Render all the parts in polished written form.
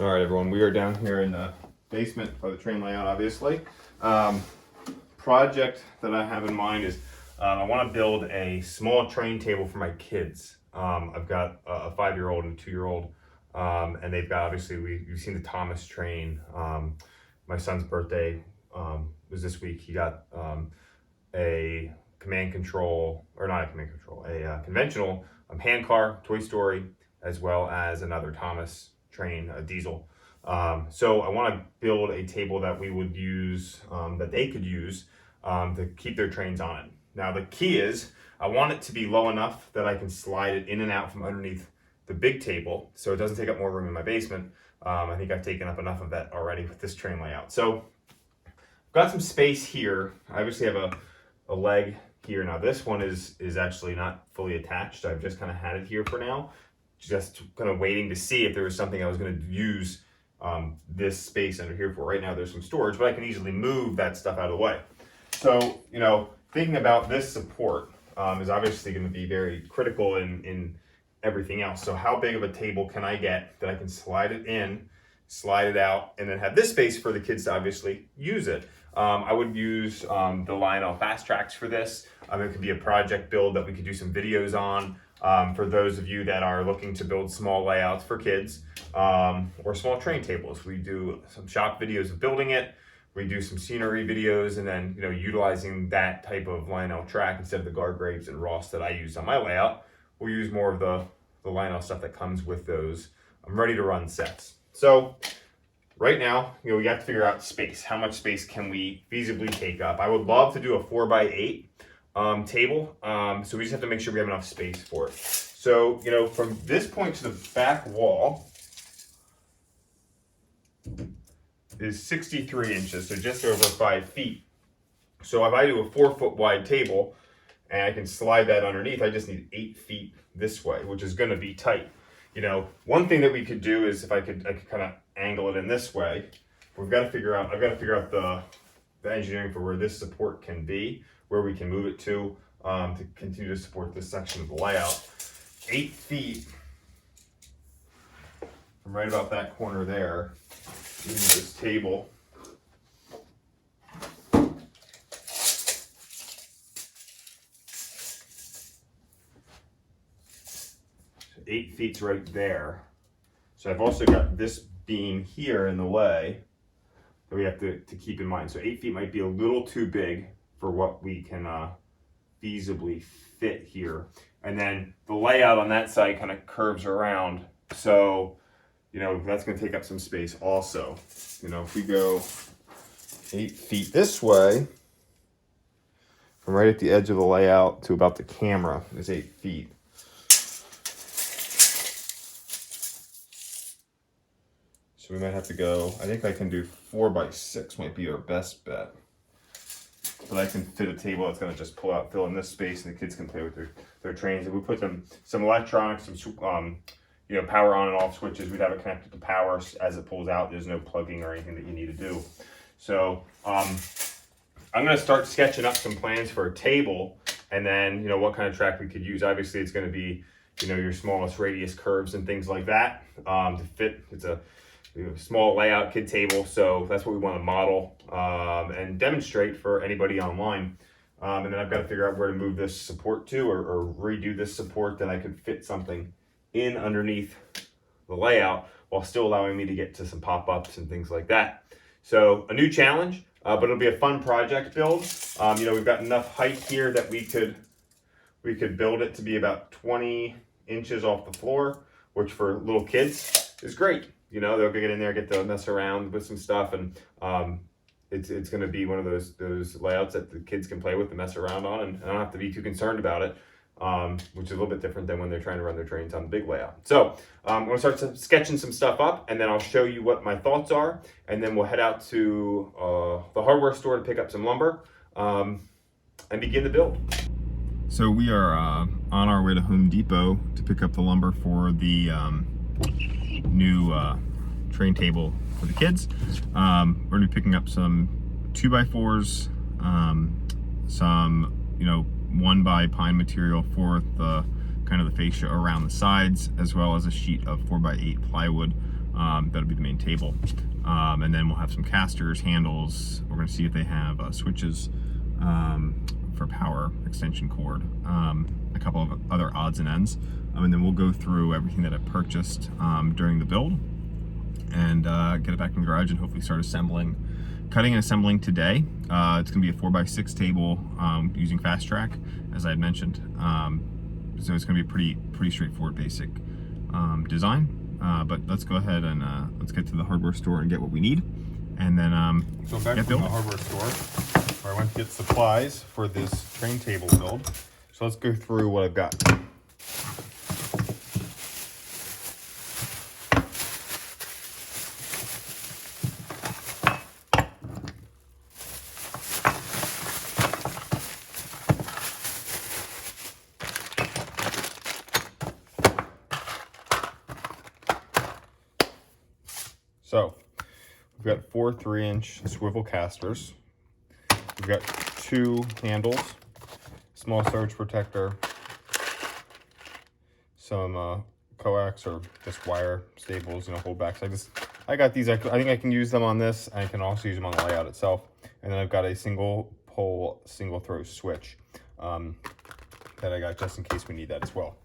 All right, everyone, we are down here in the basement for the train layout, obviously. Project that I have in mind is I want to build a small train table for my kids. I've got a 5-year-old and a 2-year-old, and they've got, obviously, you've seen the Thomas train. My son's birthday was this week. He got a command control, or not a command control, a conventional hand car, Toy Story, as well as another Thomas train, a diesel. So I want to build a table that we would use, that they could use to keep their trains on it. Now the key is I want it to be low enough that I can slide it in and out from underneath the big table so it doesn't take up more room in my basement. I think I've taken up enough of that already with this train layout. So I've got some space here. I obviously have a leg here. Now this one is actually not fully attached. I've just kind of had it here for now, just kind of waiting to see if there was something I was going to use this space under here for. Right now there's some storage, but I can easily move that stuff out of the way. So, thinking about this support is obviously going to be very critical in everything else. So how big of a table can I get that I can slide it in, slide it out, and then have this space for the kids to obviously use it? I would use the Lionel Fast Tracks for this. It could be a project build that we could do some videos on. For those of you that are looking to build small layouts for kids or small train tables, we do some shop videos of building it. We do some scenery videos, and then utilizing that type of Lionel track instead of the Gargraves and Ross that I used on my layout. We'll use more of the Lionel stuff that comes with those. I'm ready to run sets. So right now, we have to figure out space. How much space can we feasibly take up? I would love to do a 4x8 table. So we just have to make sure we have enough space for it. So, from this point to the back wall is 63 inches, so just over 5 feet. So if I do a 4-foot wide table and I can slide that underneath, I just need 8 feet this way, which is going to be tight. One thing that we could do is if I could kind of angle it in this way. I've got to figure out the engineering for where this support can be, where we can move it to continue to support this section of the layout. 8 feet from right about that corner there into this table. So 8 feet's right there. So I've also got this beam here in the way that we have to keep in mind. So 8 feet might be a little too big for what we can feasibly fit here. And then the layout on that side kind of curves around. So, that's going to take up some space also. If we go 8 feet this way, from right at the edge of the layout to about the camera is 8 feet. So we might have to go, I think I can do 4x6 might be our best bet. But I can fit a table that's going to just fill in this space, and the kids can play with their trains. If we put some electronics, some power on and off switches, we'd have it connected to power as it pulls out. There's no plugging or anything that you need to do. So I'm going to start sketching up some plans for a table, and then what kind of track we could use. Obviously, it's going to be your smallest radius curves and things like that to fit. It's a small layout kid table, so that's what we want to model and demonstrate for anybody online. And then I've got to figure out where to move this support to, or redo this support that I could fit something in underneath the layout while still allowing me to get to some pop-ups and things like that. So a new challenge, but it'll be a fun project build. We've got enough height here that we could build it to be about 20 inches off the floor, which for little kids is great. They'll get in there, get to mess around with some stuff, and it's going to be one of those layouts that the kids can play with and mess around on, and I don't have to be too concerned about it, which is a little bit different than when they're trying to run their trains on the big layout. So I'm going to start sketching some stuff up, and then I'll show you what my thoughts are, and then we'll head out to the hardware store to pick up some lumber and begin the build. So we are on our way to Home Depot to pick up the lumber for the new train table for the kids. We're gonna be picking up some 2x4s, some 1x pine material for the kind of the fascia around the sides, as well as a sheet of 4x8 plywood That'll be the main table. And then we'll have some casters, handles. We're gonna see if they have switches for power, extension cord, a couple of other odds and ends. And then we'll go through everything that I purchased during the build and get it back in the garage and hopefully start assembling, cutting and assembling today. It's gonna be a 4x6 table using Fast Track, as I had mentioned. So it's gonna be a pretty straightforward, basic design. But let's go ahead and let's get to the hardware store and get what we need. And then so back from the hardware store, where I went to get supplies for this train table build. So let's go through what I've got. So we've got 4 3-inch swivel casters. We've got 2 handles, small surge protector, some coax or just wire staples, holdbacks. I got these. I think I can use them on this. I can also use them on the layout itself. And then I've got a single pole, single throw switch that I got just in case we need that as well.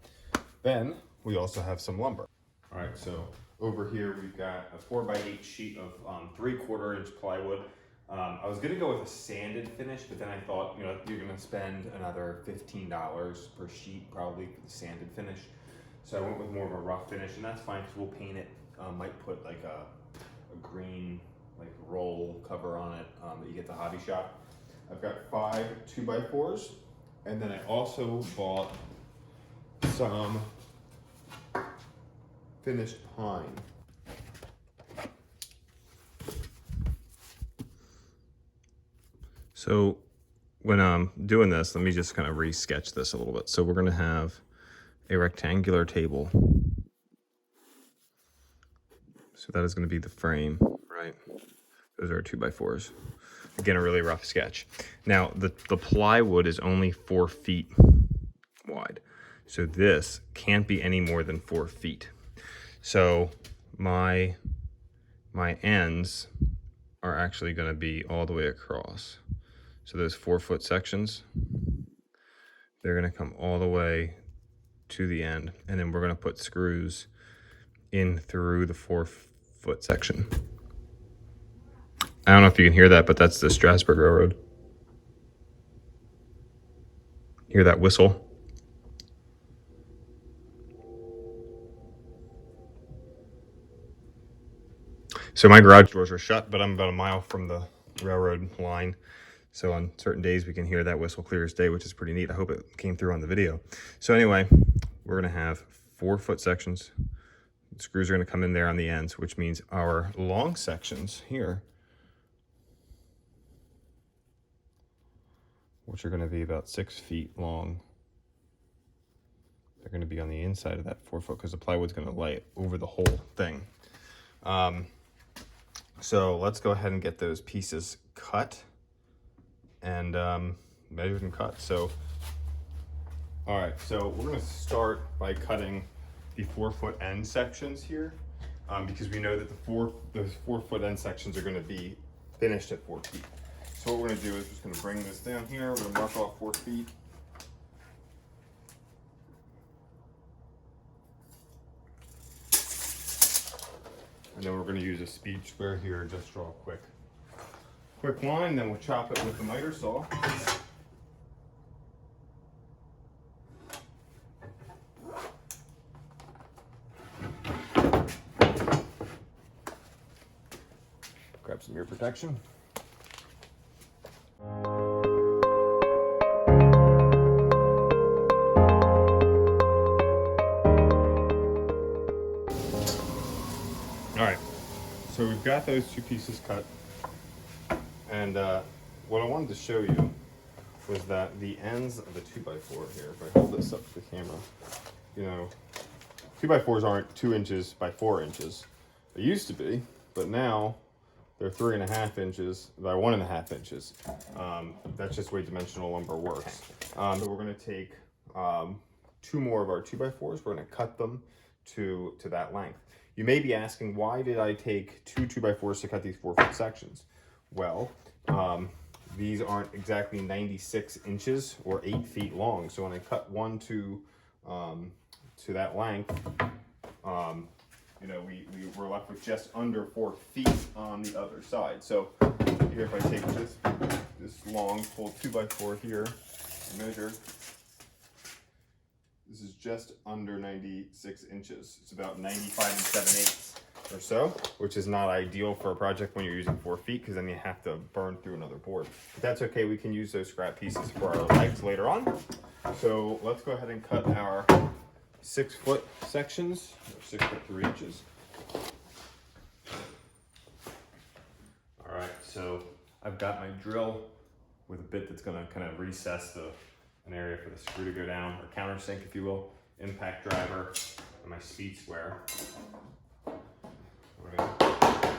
Then we also have some lumber. All right, so over here we've got a 4x8 sheet of 3/4 inch plywood. I was gonna go with a sanded finish, but then I thought, you're gonna spend another $15 per sheet probably for the sanded finish. So I went with more of a rough finish, and that's fine because we'll paint it. Might put like a green roll cover on it that you get at the hobby shop. I've got 5 2x4s, and then I also bought some finished pine. So when I'm doing this, let me just kind of re-sketch this a little bit. So we're gonna have a rectangular table. So that is gonna be the frame, right? Those are 2x4s. Again, a really rough sketch. Now, the plywood is only 4 feet wide. So this can't be any more than 4 feet. So my ends are actually gonna be all the way across. So those 4-foot sections, they're gonna come all the way to the end, and then we're gonna put screws in through the 4-foot section. I don't know if you can hear that, but that's the Strasburg Railroad. Hear that whistle? So my garage doors are shut, but I'm about a mile from the railroad line. So on certain days we can hear that whistle clear as day, which is pretty neat. I hope it came through on the video. So anyway, we're gonna have 4-foot sections. The screws are gonna come in there on the ends, which means our long sections here, which are gonna be about 6 feet long, they're gonna be on the inside of that 4-foot because the plywood's gonna lay over the whole thing. So let's go ahead and get those pieces cut and measured and cut. So, all right, so we're gonna start by cutting the 4-foot end sections here because we know that those 4-foot end sections are gonna be finished at 4 feet. So what we're gonna do is just gonna bring this down here. We're gonna mark off 4 feet. And then we're gonna use a speed square here and just draw a quick line, then we'll chop it with the miter saw. Grab some ear protection. All right, so we've got those 2 pieces cut. And what I wanted to show you was that the ends of the 2x4 here, if I hold this up to the camera, 2x4s aren't 2 inches by 4 inches. They used to be, but now they're 3.5 inches by 1.5 inches. That's just the way dimensional lumber works. So we're gonna take 2 more of our 2x4s, we're gonna cut them to that length. You may be asking, why did I take two 2x4s to cut these 4-foot sections? Well, these aren't exactly 96 inches or 8 feet long. So when I cut one to that length, you know, we were left with just under 4 feet on the other side. So here, if I take this long full 2x4 here and measure, this is just under 96 inches. It's about 95 7/8 or so, which is not ideal for a project when you're using 4 feet, because then you have to burn through another board. But that's okay, we can use those scrap pieces for our legs later on. So let's go ahead and cut our 6-foot sections, or 6 foot 3 inches. All right, so I've got my drill with a bit that's gonna kind of recess an area for the screw to go down, or countersink, if you will, impact driver, and my speed square. We're gonna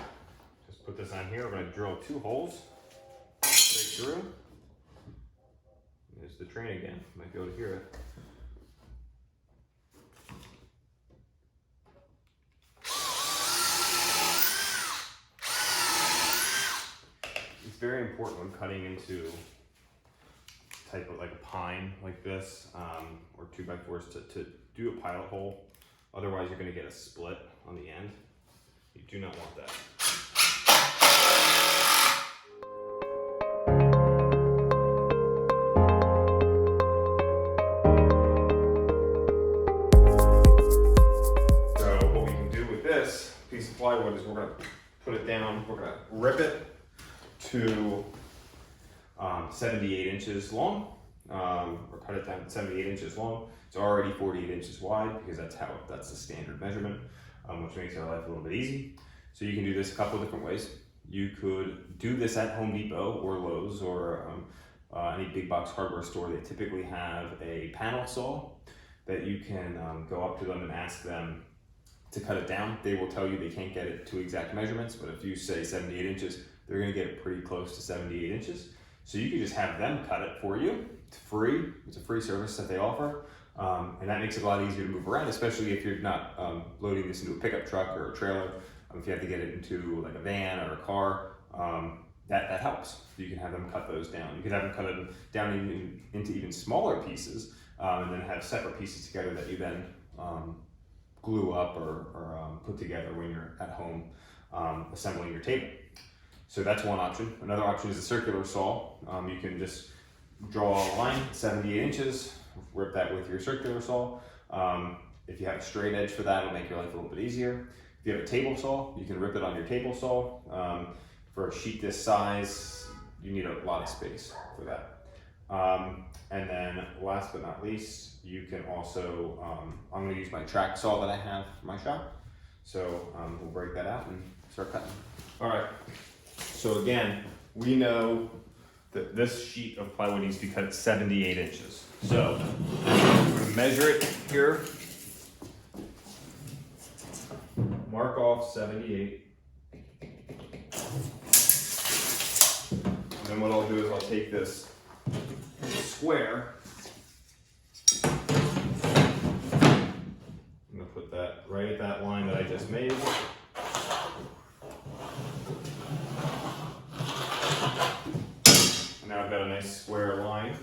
just put this on here. We're gonna drill 2 holes straight through. There's the train again. You might be able to hear it. It's very important when cutting into type of like a pine like this, or 2x4s, to do a pilot hole. Otherwise, you're going to get a split on the end. You do not want that. So what we can do with this piece of plywood is we're going to put it down. We're going to rip it to 78 inches long, or cut it down to 78 inches long. It's already 48 inches wide, because that's the standard measurement, which makes our life a little bit easy. So you can do this a couple of different ways. You could do this at Home Depot or Lowe's or any big box hardware store. They typically have a panel saw that you can go up to them and ask them to cut it down. They will tell you they can't get it to exact measurements, but if you say 78 inches, they're gonna get it pretty close to 78 inches. So you can just have them cut it for you. It's free. It's a free service that they offer. And that makes it a lot easier to move around, especially if you're not loading this into a pickup truck or a trailer. If you have to get it into like a van or a car, that helps. You can have them cut those down. You can have them cut it down into even smaller pieces, and then have separate pieces together that you then glue up or put together when you're at home assembling your table. So that's one option. Another option is a circular saw. You can just draw a line, 78 inches, rip that with your circular saw. If you have a straight edge for that, it'll make your life a little bit easier. If you have a table saw, you can rip it on your table saw. For a sheet this size, you need a lot of space for that. And then last but not least, you can also, I'm gonna use my track saw that I have for my shop. So we'll break that out and start cutting. All right, so again, we know that this sheet of plywood needs to be cut at 78 inches. So I'm gonna measure it here. Mark off 78. And then what I'll do is I'll take this square. I'm gonna put that right at that line that I just made. And now I've got a nice square line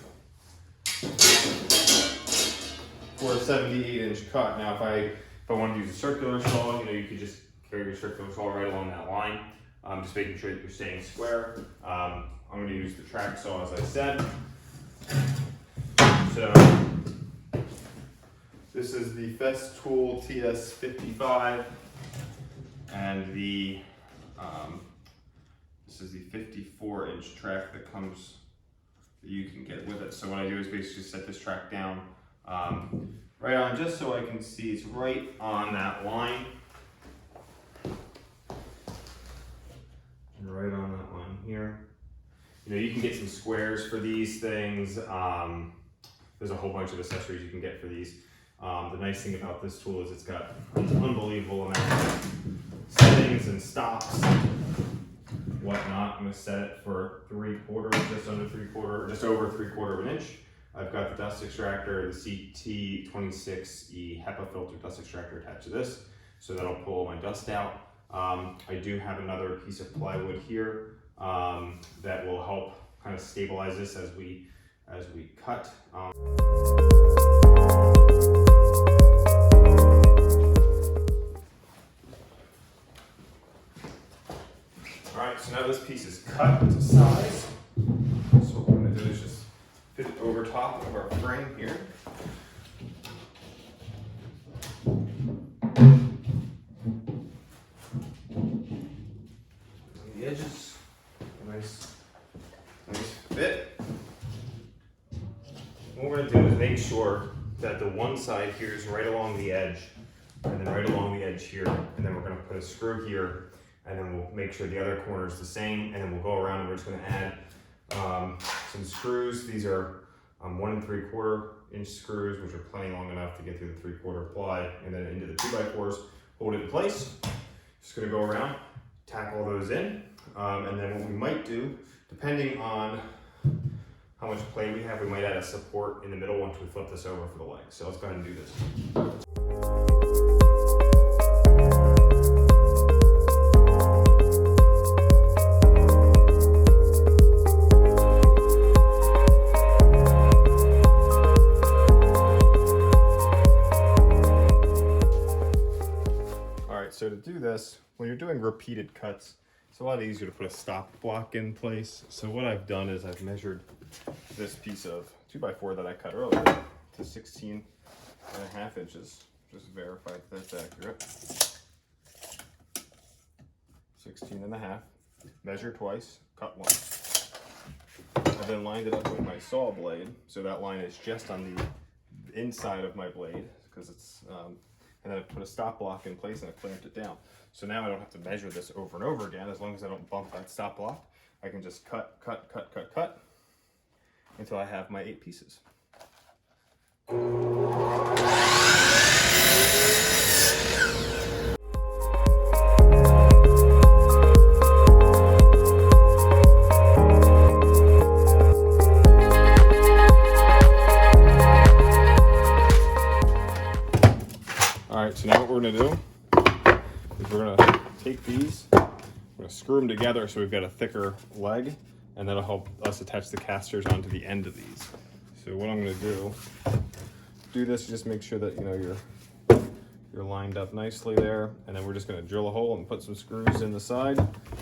for a 78-inch cut. Now if I want to use a circular saw, you could just carry your circular saw right along that line. Just making sure that you're staying square. I'm going to use the track saw, as I said. So this is the Festool TS55, and this is the 54-inch track that you can get with it. So what I do is basically set this track down right on, just so I can see it's right on that line. Right on that line here. You can get some squares for these things. There's a whole bunch of accessories you can get for these. The nice thing about this tool is it's got an unbelievable amount of settings and stops, whatnot. I'm going to set it for 3/4, just under 3/4, just over 3/4 of an inch. I've got the dust extractor, the CT26E HEPA filter dust extractor attached to this. so that'll pull all my dust out. I do have another piece of plywood here that will help kind of stabilize this as we cut. Alright, so now this piece is cut to size. So what we're going to do is just fit it over top of our frame here. On the edges, nice fit. What we're going to do is make sure that the one side here is right along the edge, and then right along the edge here, and then we're going to put a screw here, and then we'll make sure the other corner is the same, and then we'll go around and we're just going to add some screws. These are 1 3/4 inch screws, which are plenty long enough to get through the 3/4 ply, and then into the 2x4s, hold it in place. Just going to go around, tack all those in, and then what we might do, depending on how much play we have, we might add a support in the middle once we flip this over for the legs. So let's go ahead and do this. All right, so to do this, when you're doing repeated cuts, it's a lot easier to put a stop block in place. So what I've done is I've measured this piece of 2x4 that I cut earlier to 16.5 inches. Just verify that that's accurate. 16.5. Measure twice, cut once. I then lined it up with my saw blade, so that line is just on the inside of my blade, because it's and then I put a stop block in place and I clamped it down. So now I don't have to measure this over and over again. As long as I don't bump that stop block, I can just cut until I have my 8 pieces. Alright, so now what we're going to do is we're going to take these, we're going to screw them together so we've got a thicker leg, and that'll help us attach the castors onto the end of these. So what I'm going to do this, just make sure that you're lined up nicely there, and then we're just going to drill a hole and put some screws in the side.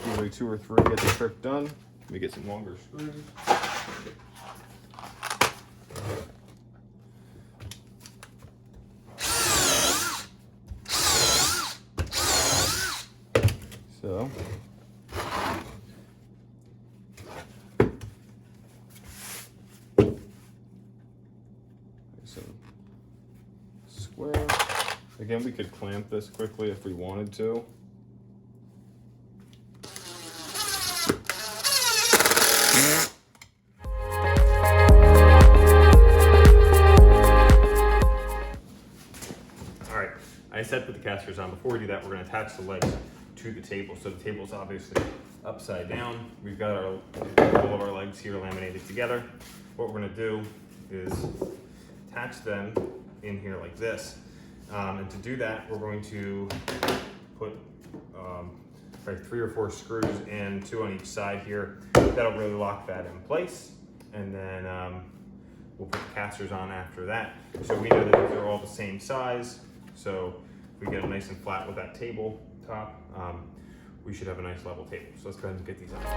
Usually 2 or 3 get the trick done. Let me get some longer screws. So, some square. Again, we could clamp this quickly if we wanted to. All right, I said put the castors on. Before we do that, we're going to attach the legs to the table. So the table's obviously upside down. We've got all of our legs here laminated together. What we're going to do is attach them in here like this. And to do that, we're going to put like 3 or 4 screws and 2 on each side here. That'll really lock that in place. And then we'll put the castors on after that. So we know that these are all the same size. So if we get them nice and flat with that table top, we should have a nice level table. So let's go ahead and get these on. Let's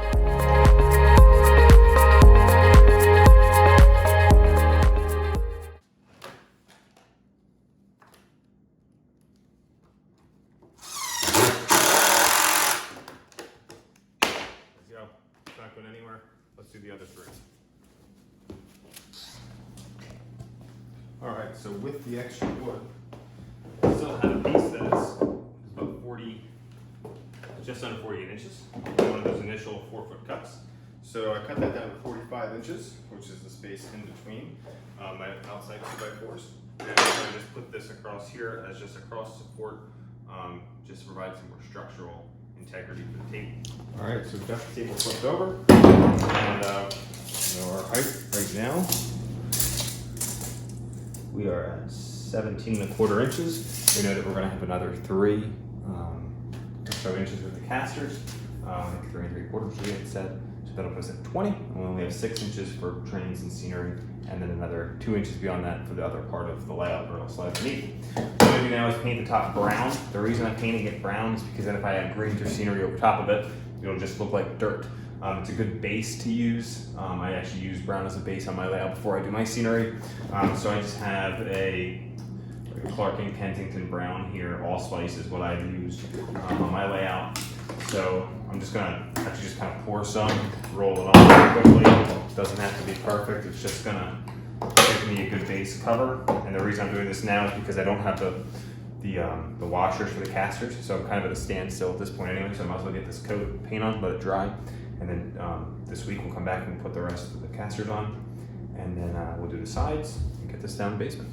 go. It's not going anywhere. Let's do the other 3. All right, so with the extra wood, I still have a piece that is about 40, just under 48 inches. One of those initial 4-foot cuts. So I cut that down to 45 inches, which is the space in between my outside 2x4s. And I just put this across here as just a cross support, just to provide some more structural integrity for the table. All right, so we've got the table flipped over, and our height right now, we are at 17¼ inches. We know that we're gonna have another 3 or so inches with the casters. 3¾ we had said. So that'll put us at 20. And we only have 6 inches for trains and scenery, and then another 2 inches beyond that for the other part of the layout where it'll slide underneath. What I'm gonna do now is paint the top brown. The reason I'm painting it brown is because then if I add greens or scenery over top of it, it'll just look like dirt. It's a good base to use. I actually use brown as a base on my layout before I do my scenery. So I just have a Clark & Kensington brown here. Allspice is what I've used on my layout. So I'm just gonna actually just kind of pour some, roll it on quickly. It doesn't have to be perfect. It's just gonna give me a good base cover. And the reason I'm doing this now is because I don't have the washers for the casters. So I'm kind of at a standstill at this point anyway. So I might as well get this coat of paint on, let it dry. And then this week we'll come back and put the rest of the casters on. And then we'll do the sides and get this down the basement.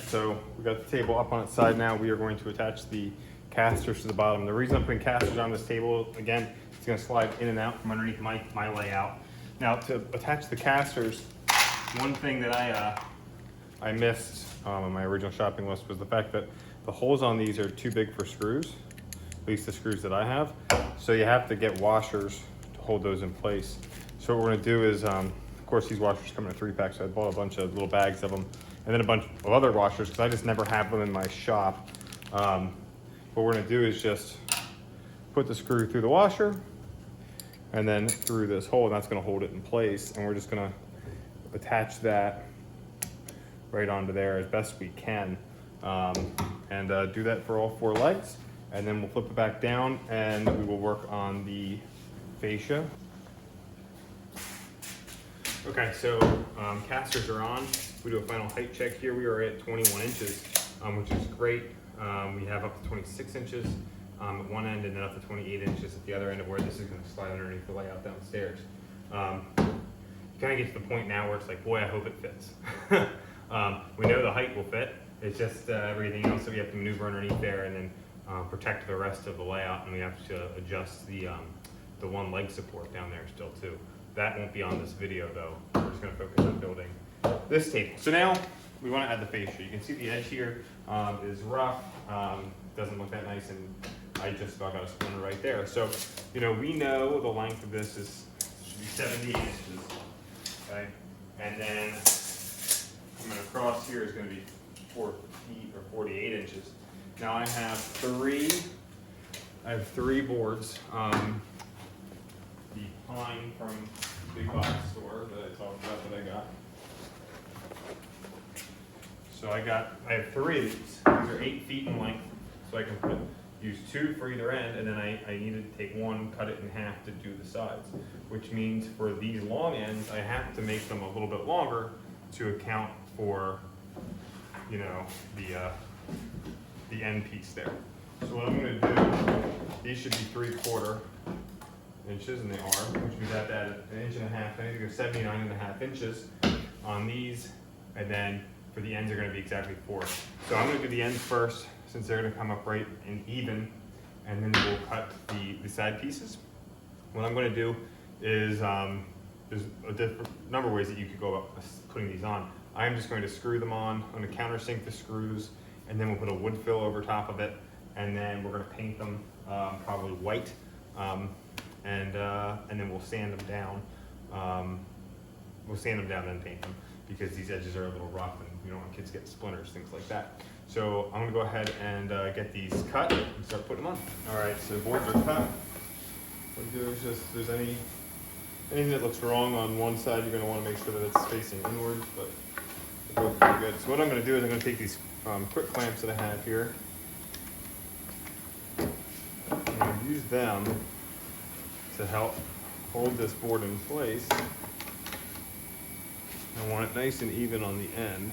So we got the table up on its side now. We are going to attach the casters to the bottom. The reason I'm putting casters on this table, again, it's going to slide in and out from underneath my layout. Now to attach the casters, one thing that I missed on my original shopping list was the fact that the holes on these are too big for screws, at least the screws that I have. So you have to get washers to hold those in place. So what we're going to do is, of course, these washers come in a 3-pack, so I bought a bunch of little bags of them. And then a bunch of other washers, because I just never have them in my shop. What we're gonna do is just put the screw through the washer and then through this hole, and that's gonna hold it in place. And we're just gonna attach that right onto there as best we can. And do that for all 4 legs. And then we'll flip it back down and we will work on the fascia. Okay, so casters are on. We do a final height check here. We are at 21 inches, which is great. We have up to 26 inches at one end and then up to 28 inches at the other end of where this is going to slide underneath the layout downstairs. You kind of get to the point now where it's like, boy, I hope it fits. We know the height will fit. It's just everything else that we have to maneuver underneath there and then protect the rest of the layout, and we have to adjust the one leg support down there still too. That won't be on this video though. We're just going to focus on building this table. So now we want to add the fascia. You can see the edge here is rough. Doesn't look that nice, and I just about got a splinter right there. So, you know, we know the length of this should be 70 inches. Okay, and then coming across here is going to be 4 feet or 48 inches. Now I have three boards. The pine from the big box store that I talked about that I got. So I have 3 of these. These are 8 feet in length. So I can use 2 for either end, and then I needed to take 1, cut it in half to do the sides. Which means for these long ends, I have to make them a little bit longer to account for, you know, the end piece there. So what I'm going to do, these should be 3/4 inches, and they are, which means I have to add 1.5 inches. I need to go 79.5 inches on these, and then for the ends are going to be exactly 4. So I'm going to do the ends first, since they're going to come up right and even, and then we'll cut the side pieces. What I'm going to do is, there's a different number of ways that you could go about putting these on. I'm just going to screw them on. I'm going to countersink the screws, and then we'll put a wood fill over top of it, and then we're going to paint them probably white. And then we'll sand them down. We'll sand them down and then paint them, because these edges are a little rough and you don't want kids getting splinters, things like that. So I'm gonna go ahead and get these cut and start putting them on. All right, so the boards are cut. What we do is just, if there's anything that looks wrong on one side, you're gonna wanna make sure that it's facing inwards, but it'll go pretty good. So what I'm gonna do is I'm gonna take these quick clamps that I have here, and use them to help hold this board in place. I want it nice and even on the end.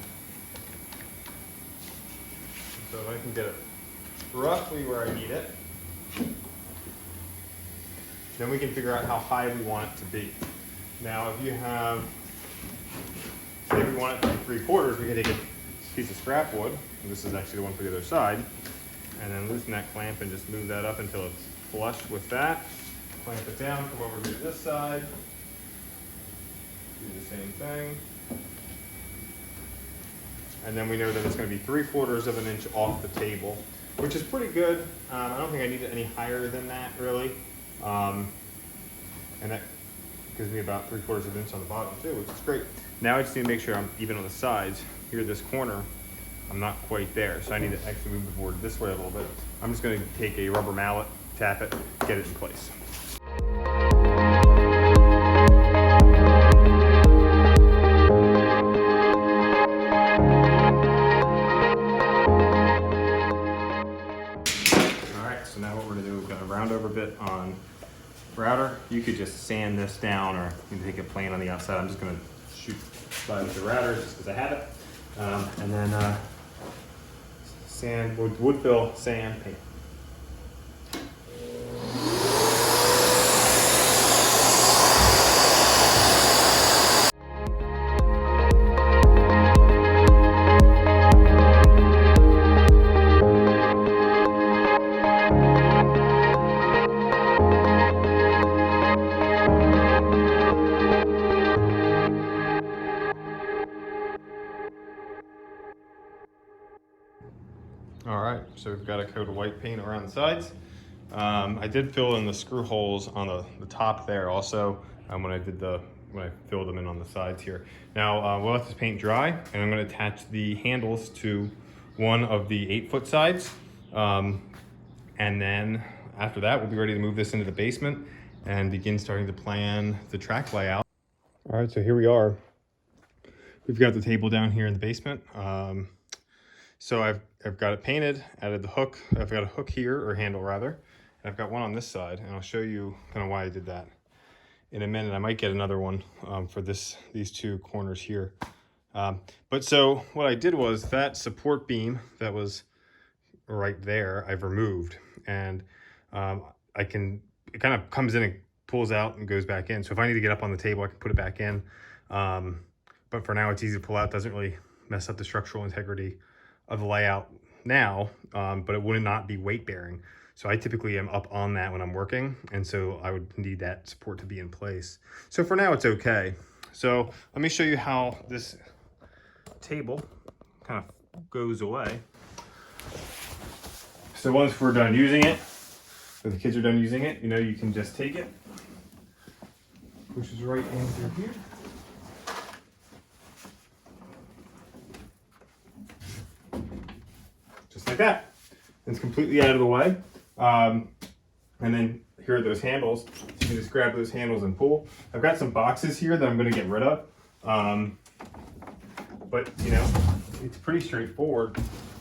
So if I can get it roughly where I need it, Then we can figure out how high we want it to be. Now, if you have, say we want it to be 3/4, we can take a piece of scrap wood, and this is actually the one for the other side, and then loosen that clamp and just move that up until it's flush with that. Clamp it down, come over here to this side, do the same thing. And then we know that it's going to be 3/4 of an inch off the table, which is pretty good. I don't think I need it any higher than that, really. And that gives me about 3/4 of an inch on the bottom too, which is great. Now I just need to make sure I'm even on the sides. Here, this corner, I'm not quite there, so I need to actually move the board this way a little bit. I'm just going to take a rubber mallet, tap it, get it in place. So now what we're gonna do, we've got a round over bit on router. You could just sand this down, or you can take it plain on the outside. I'm just gonna shoot by with the router just because I have it. And then sand, wood fill, sand, paint. All right, so we've got a coat of white paint around the sides. I did fill in the screw holes on the top there also when I filled them in on the sides here. Now we'll let this paint dry, and I'm going to attach the handles to one of the 8-foot sides, and then after that we'll be ready to move this into the basement and begin starting to plan the track layout. All right, so here we are. We've got the table down here in the basement. So I've got it painted, added the hook. I've got a hook here, or handle rather, and I've got one on this side, and I'll show you kind of why I did that in a minute. I might get another one for these two corners here. But so what I did was that support beam that was right there, I've removed, and it kind of comes in and pulls out and goes back in. So if I need to get up on the table, I can put it back in. But for now, it's easy to pull out. It doesn't really mess up the structural integrity of the layout now, but it would not be weight bearing. So I typically am up on that when I'm working, and so I would need that support to be in place. So for now, it's okay. So let me show you how this table kind of goes away. So once we're done using it, or the kids are done using it, you can just take it, pushes right in through here. Just like that. It's completely out of the way. And then here are those handles. So you can just grab those handles and pull. I've got some boxes here that I'm going to get rid of. But it's pretty straightforward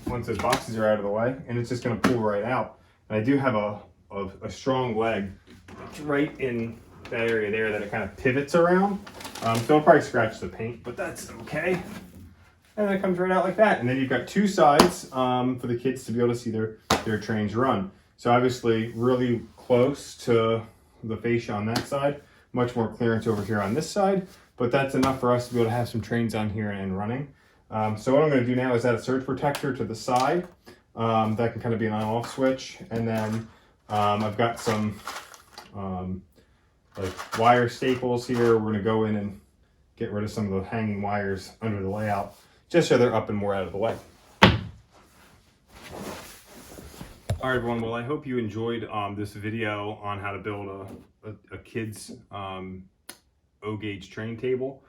once those boxes are out of the way, and it's just going to pull right out. And I do have a strong leg right in that area there that it kind of pivots around. So I'll probably scratch the paint, but that's okay. And then it comes right out like that. And then you've got two sides for the kids to be able to see their trains run. So obviously really close to the fascia on that side, much more clearance over here on this side, but that's enough for us to be able to have some trains on here and running. So what I'm going to do now is add a surge protector to the side. That can kind of be an on-off switch. And then I've got some like wire staples here. We're going to go in and get rid of some of the hanging wires under the layout, just so they're up and more out of the way. All right, everyone. Well, I hope you enjoyed this video on how to build a kid's O-gauge train table.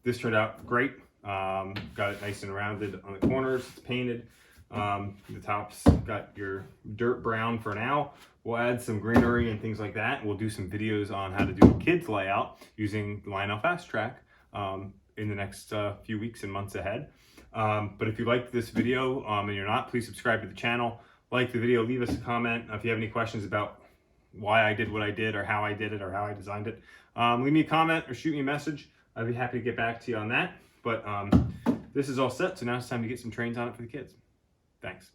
This turned out great. Got it nice and rounded on the corners. It's painted. The top's got your dirt brown for now. We'll add some greenery and things like that. We'll do some videos on how to do a kid's layout using the Lionel Fast Track in the next few weeks and months ahead. But if you liked this video and you're not, please subscribe to the channel. Like the video, leave us a comment if you have any questions about why I did what I did, or how I did it, or how I designed it. Leave me a comment or shoot me a message. I'd be happy to get back to you on that. But this is all set, so now it's time to get some trains on it for the kids. Thanks.